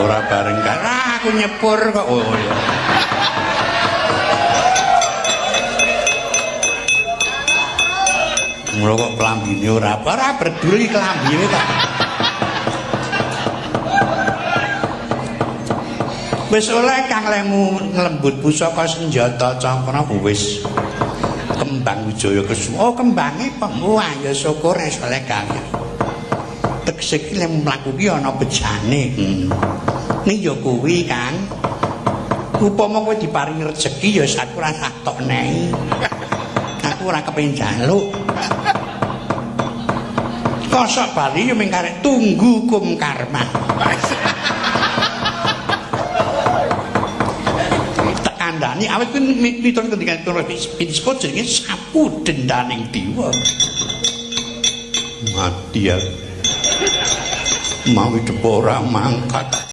ora bareng kan aku nyepur kok. Oh ya. Mula kok klambine ora berdul iki klambine ta. Wis oleh Kang Lemu nglembut pusaka senjata cangkra wis kembang wijaya kesuma. Oh kembange wah ya syukur wis oleh Kang. Tegese iki lem mlaku ki ana bejane. Ning ya kuwi Kang. Upama kowe diparingi rejeki ya aku ora tok nehi. Aku ora kepengin njaluk. Kosok bali yo mung karek tunggu kum karma. Tekandani awet kuwi miturut ketika disebut jenenge sapu dendaning dewa. Mati ya. Mau hidup ora mangkat.